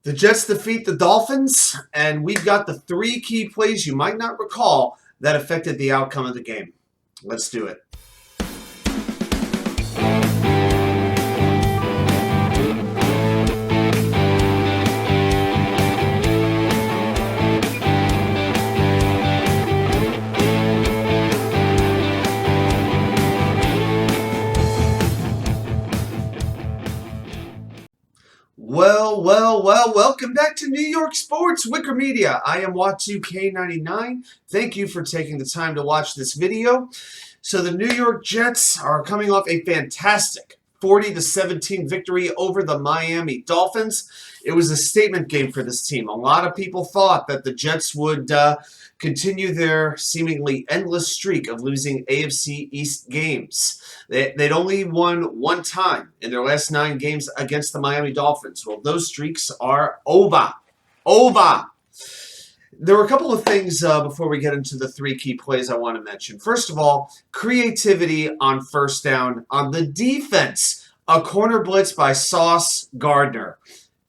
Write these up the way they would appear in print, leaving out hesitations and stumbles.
The Jets defeat the Dolphins, and we've got the three key plays you might not recall that affected the outcome of the game. Let's do it. Well, welcome back to New York Sports, WickerMedia. I am Watu-K99. Thank you for taking the time to watch this video. So the New York Jets are coming off a fantastic 40-17 victory over the Miami Dolphins. It was a statement game for this team. A lot of people thought that the Jets would continue their seemingly endless streak of losing AFC East games. They'd only won one time in their last 9 games against the Miami Dolphins. Well, those streaks are over. There were a couple of things before we get into the 3 key plays I want to mention. First of all, creativity on first down on the defense. A corner blitz by Sauce Gardner.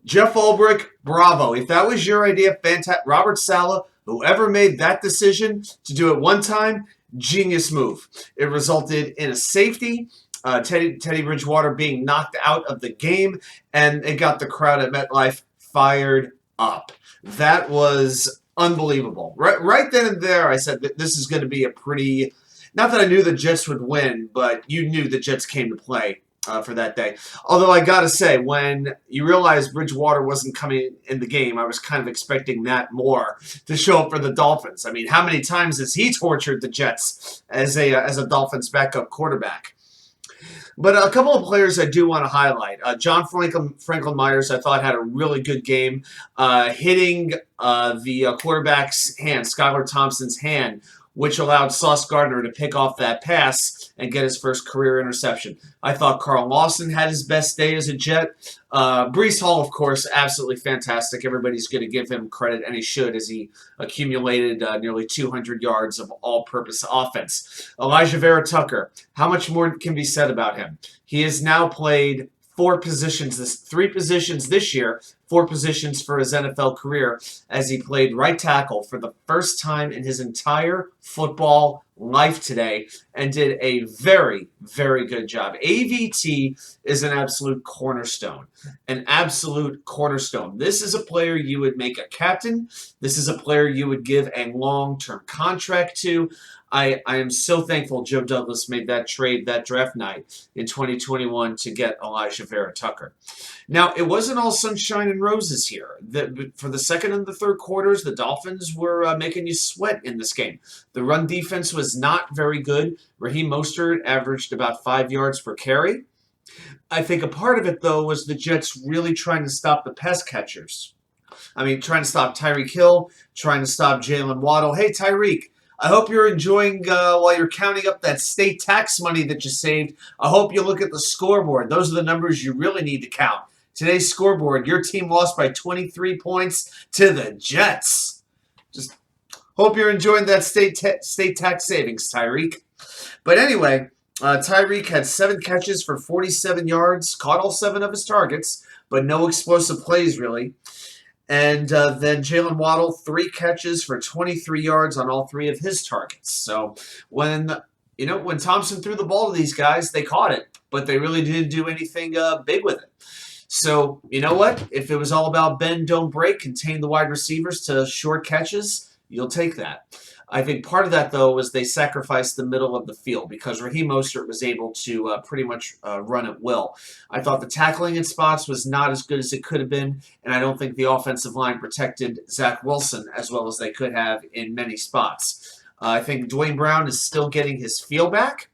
Jeff Ulbrich, bravo. If that was your idea, fantastic. Robert Saleh, whoever made that decision to do it one time, genius move. It resulted in a safety, Teddy Bridgewater being knocked out of the game, and it got the crowd at MetLife fired up. That was unbelievable. Right then and there, I said that this is going to be a pretty, not that I knew the Jets would win, but you knew the Jets came to play for that day. Although I got to say, when you realized Bridgewater wasn't coming in the game, I was kind of expecting Matt Moore to show up for the Dolphins. I mean, how many times has he tortured the Jets as a Dolphins backup quarterback? But a couple of players I do want to highlight. John Franklin Myers, I thought, had a really good game, hitting the quarterback's hand, Skylar Thompson's hand, which allowed Sauce Gardner to pick off that pass and get his first career interception. I thought Carl Lawson had his best day as a Jet. Breecehall, of course, absolutely fantastic. Everybody's going to give him credit, and he should, as he accumulated nearly 200 yards of all-purpose offense. Elijah Vera Tucker, how much more can be said about him? He has now played 3 positions this year, 4 positions for his NFL career, as he played right tackle for the first time in his entire football life today and did a very, very good job. AVT is an absolute cornerstone. This is a player you would make a captain. This is a player you would give a long-term contract to. I am so thankful Joe Douglas made that trade that draft night in 2021 to get Elijah Vera Tucker. Now, it wasn't all sunshine and roses here. For the second and the third quarters, the Dolphins were making you sweat in this game. The run defense was not very good. Raheem Mostert averaged about 5 yards per carry. I think a part of it, though, was the Jets really trying to stop the pass catchers. I mean, trying to stop Tyreekhill, trying to stop Jalen Waddle. Hey, Tyreek, I hope you're enjoying while you're counting up that state tax money that you saved. I hope you look at the scoreboard. Those are the numbers you really need to count. Today's scoreboard, your team lost by 23 points to the Jets. Just hope you're enjoying that state tax savings, Tyreek. But anyway, Tyreek had 7 catches for 47 yards, caught all 7 of his targets, but no explosive plays really. And then Jalen Waddle, 3 catches for 23 yards on all 3 of his targets. So when Thompson threw the ball to these guys, they caught it, but they really didn't do anything big with it. So you know what? If it was all about bend, don't break, contain the wide receivers to short catches, you'll take that. I think part of that, though, was they sacrificed the middle of the field because Raheem Mostert was able to pretty much run at will. I thought the tackling in spots was not as good as it could have been, and I don't think the offensive line protected Zach Wilson as well as they could have in many spots. I think Dwayne Brown is still getting his feel back.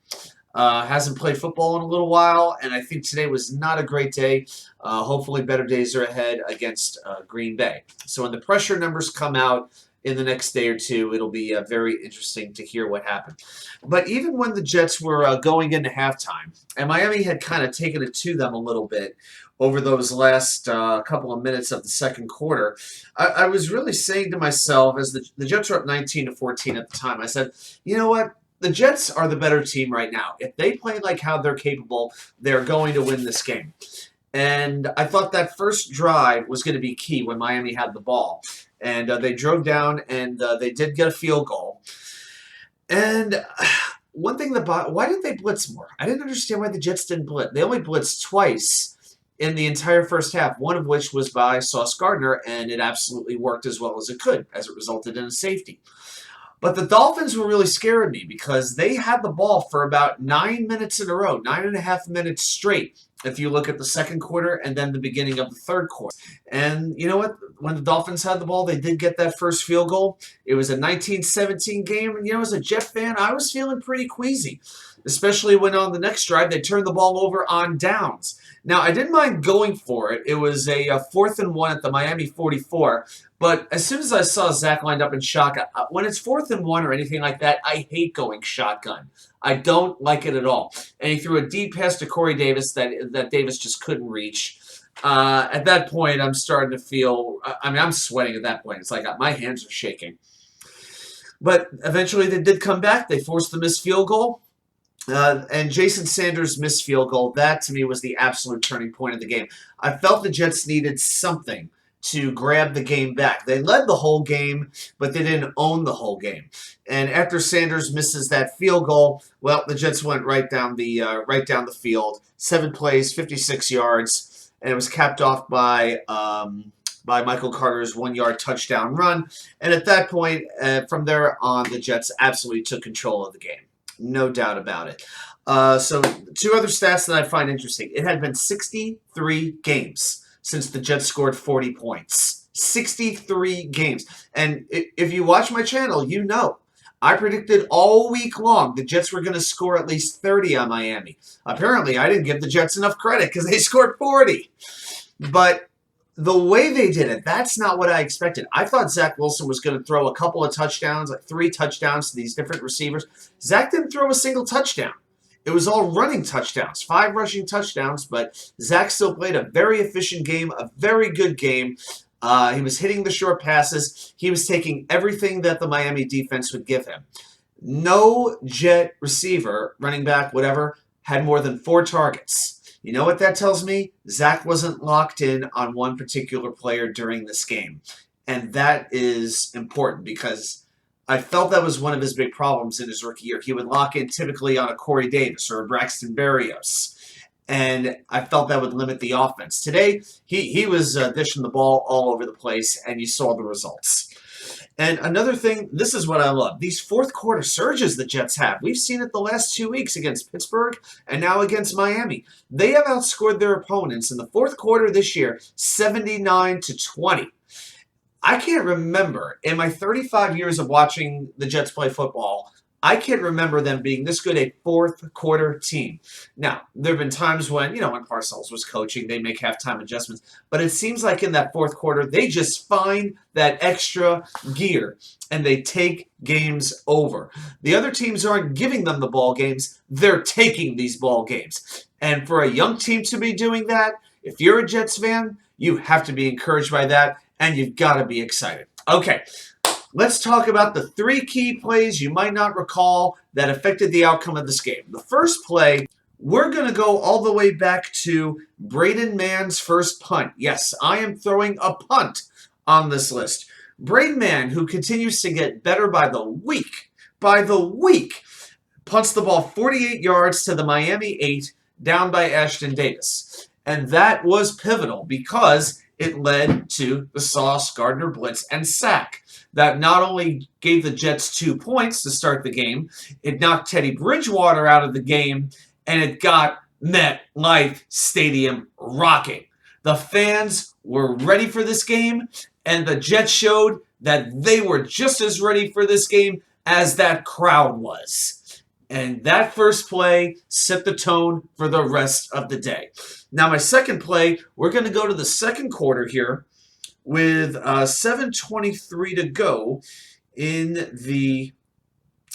Hasn't played football in a little while, and I think today was not a great day. Hopefully better days are ahead against Green Bay. So when the pressure numbers come out in the next day or two, it'll be very interesting to hear what happened. But even when the Jets were going into halftime, and Miami had kind of taken it to them a little bit over those last couple of minutes of the second quarter, I was really saying to myself, as the Jets were up 19-14 at the time, I said, you know what? The Jets are the better team right now. If they play like how they're capable, they're going to win this game. And I thought that first drive was going to be key when Miami had the ball. And they drove down, and they did get a field goal. And one thing why didn't they blitz more? I didn't understand why the Jets didn't blitz. They only blitzed twice in the entire first half, one of which was by Sauce Gardner, and it absolutely worked as well as it could, as it resulted in a safety. But the Dolphins were really scaring me because they had the ball for about 9 minutes in a row, 9.5 minutes straight, if you look at the second quarter and then the beginning of the third quarter. And you know what? When the Dolphins had the ball, they did get that first field goal. It was a 19-17 game. And, as a Jet fan, I was feeling pretty queasy, especially when on the next drive they turned the ball over on downs. Now, I didn't mind going for it. It was a 4th and 1 at the Miami 44. But as soon as I saw Zach lined up in shotgun, when it's 4th and 1 or anything like that, I hate going shotgun. I don't like it at all. And he threw a deep pass to Corey Davis that Davis just couldn't reach. At that point, I'm starting to feel, I'm sweating at that point. It's like my hands are shaking. But eventually they did come back. They forced the missed field goal. And Jason Sanders' missed field goal, that to me was the absolute turning point of the game. I felt the Jets needed something to grab the game back. They led the whole game, but they didn't own the whole game. And after Sanders misses that field goal, well, the Jets went right down the field. 7 plays, 56 yards, and it was capped off by Michael Carter's 1-yard touchdown run. And at that point, from there on, the Jets absolutely took control of the game. No doubt about it. So 2 other stats that I find interesting. It had been 63 games since the Jets scored 40 points. 63 games. And if you watch my channel, you know I predicted all week long the Jets were going to score at least 30 on Miami. Apparently, I didn't give the Jets enough credit because they scored 40. But the way they did it, that's not what I expected. I thought Zach Wilson was going to throw a couple of touchdowns, like 3 touchdowns to these different receivers. Zach didn't throw a single touchdown. It was all running touchdowns, 5 rushing touchdowns, but Zach still played a very efficient game, a very good game. He was hitting the short passes. He was taking everything that the Miami defense would give him. No Jet receiver, running back, whatever, had more than 4 targets. You know what that tells me? Zach wasn't locked in on one particular player during this game. And that is important because I felt that was one of his big problems in his rookie year. He would lock in typically on a Corey Davis or a Braxton Berrios. And I felt that would limit the offense. Today, he was dishing the ball all over the place, and you saw the results. And another thing, this is what I love. These fourth quarter surges the Jets have. We've seen it the last 2 weeks against Pittsburgh and now against Miami. They have outscored their opponents in the fourth quarter this year 79-20. I can't remember, in my 35 years of watching the Jets play football, I can't remember them being this good a fourth quarter team. Now, there have been times when, when Parcells was coaching, they make halftime adjustments. But it seems like in that fourth quarter, they just find that extra gear and they take games over. The other teams aren't giving them the ball games. They're taking these ball games. And for a young team to be doing that, if you're a Jets fan, you have to be encouraged by that, and you've got to be excited. Okay. Let's talk about the 3 key plays you might not recall that affected the outcome of this game. The first play, we're going to go all the way back to Bradenmann's first punt. Yes, I am throwing a punt on this list. Bradenmann, who continues to get better by the week, punts the ball 48 yards to the Miami 8, down by Ashton Davis. And that was pivotal because it led to the Sauce Gardner blitz and sack. That not only gave the Jets 2 points to start the game, it knocked Teddy Bridgewater out of the game, and it got MetLife Stadium rocking. The fans were ready for this game, and the Jets showed that they were just as ready for this game as that crowd was. And that first play set the tone for the rest of the day. Now, my second play, we're going to go to the second quarter here, with 7:23 to go in the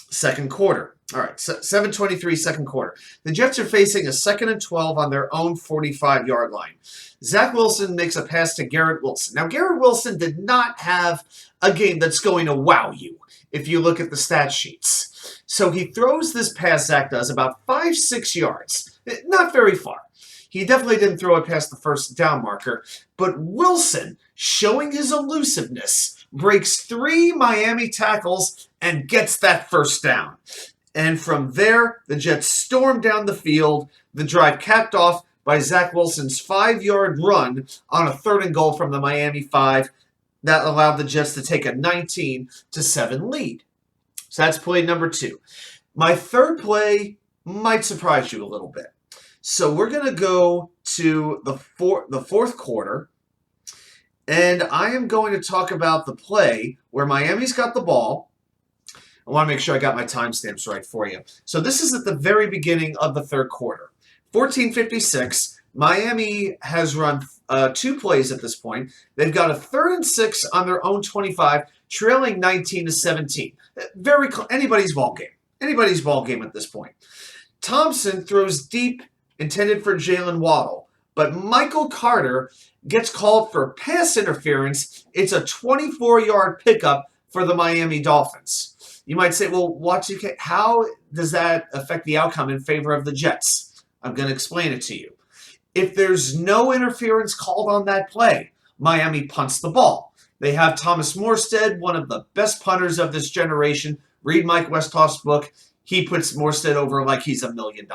second quarter. All right, 7:23 second quarter. The Jets are facing a 2nd and 12 on their own 45-yard line. Zach Wilson makes a pass to Garrett Wilson. Now, Garrett Wilson did not have a game that's going to wow you if you look at the stat sheets. So he throws this pass, Zach does, about 5-6 yards. Not very far. He definitely didn't throw it past the first down marker, but Wilson, showing his elusiveness, breaks 3 Miami tackles and gets that first down. And from there, the Jets stormed down the field, the drive capped off by Zach Wilson's 5-yard run on a 3rd and goal from the Miami 5. That allowed the Jets to take a 19-7 lead. So that's play number 2. My third play might surprise you a little bit. So we're going to go to the fourth quarter, and I am going to talk about the play where Miami's got the ball. I want to make sure I got my timestamps right for you. So this is at the very beginning of the 3rd quarter. 14:56. Miami has run 2 plays at this point. They've got a 3rd and 6 on their own 25, trailing 19-17. Very anybody's ball game. Anybody's ball game at this point. Thompson throws deep, intended for Jalen Waddle, but Michael Carter gets called for pass interference. It's a 24-yard pickup for the Miami Dolphins. You might say, well, how does that affect the outcome in favor of the Jets? I'm going to explain it to you. If there's no interference called on that play, Miami punts the ball. They have Thomas Morstead, one of the best punters of this generation. Read Mike Westhoff's book. He puts Morstead over like he's $1 million.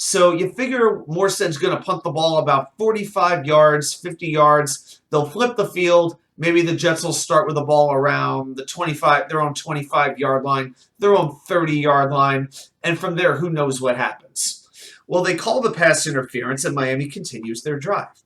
So you figure Morstead's going to punt the ball about 45 yards, 50 yards. They'll flip the field. Maybe the Jets will start with the ball around the 25, their own 25-yard line, their own 30-yard line, and from there, who knows what happens. Well, they call the pass interference, and Miami continues their drive.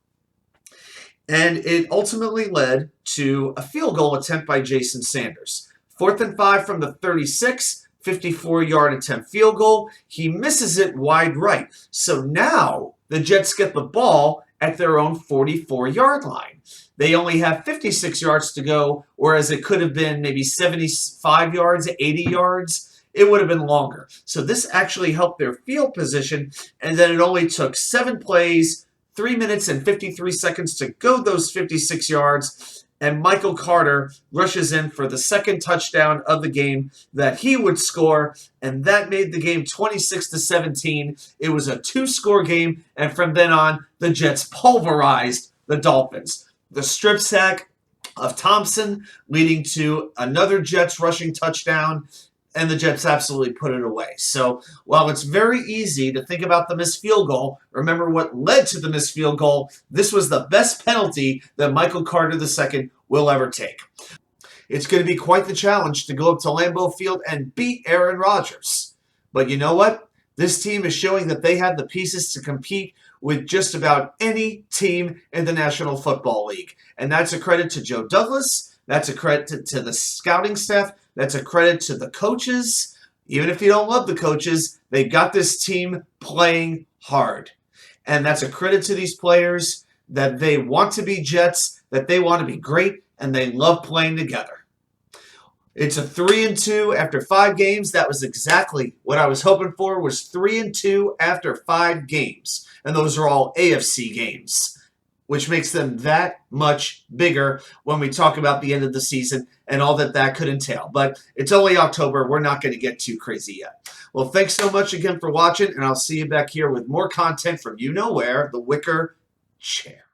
And it ultimately led to a field goal attempt by Jason Sanders. 4th and 5 from the 36, 54-yard attempt field goal. He misses it wide right. So now the Jets get the ball at their own 44-yard line. They only have 56 yards to go, whereas it could have been maybe 75 yards, 80 yards. It would have been longer. So this actually helped their field position, and then it only took 7 plays, 3 minutes and 53 seconds to go those 56 yards, and Michael Carter rushes in for the 2nd touchdown of the game that he would score, and that made the game 26-17. It was a 2-score game, and from then on, the Jets pulverized the Dolphins. The strip sack of Thompson leading to another Jets rushing touchdown, and the Jets absolutely put it away. So while it's very easy to think about the missed field goal, remember what led to the missed field goal. This was the best penalty that Michael Carter II will ever take. It's going to be quite the challenge to go up to Lambeau Field and beat Aaron Rodgers. But you know what? This team is showing that they have the pieces to compete with just about any team in the National Football League. And that's a credit to Joe Douglas. That's a credit to the scouting staff. That's a credit to the coaches. Even if you don't love the coaches, they got this team playing hard. And that's a credit to these players that they want to be Jets, that they want to be great, and they love playing together. It's a 3-2 after 5 games. That was exactly what I was hoping for, was 3-2 after 5 games. And those are all AFC games, which makes them that much bigger when we talk about the end of the season and all that that could entail. But it's only October. We're not going to get too crazy yet. Well, thanks so much again for watching, and I'll see you back here with more content from you know where, the Wicker Chair.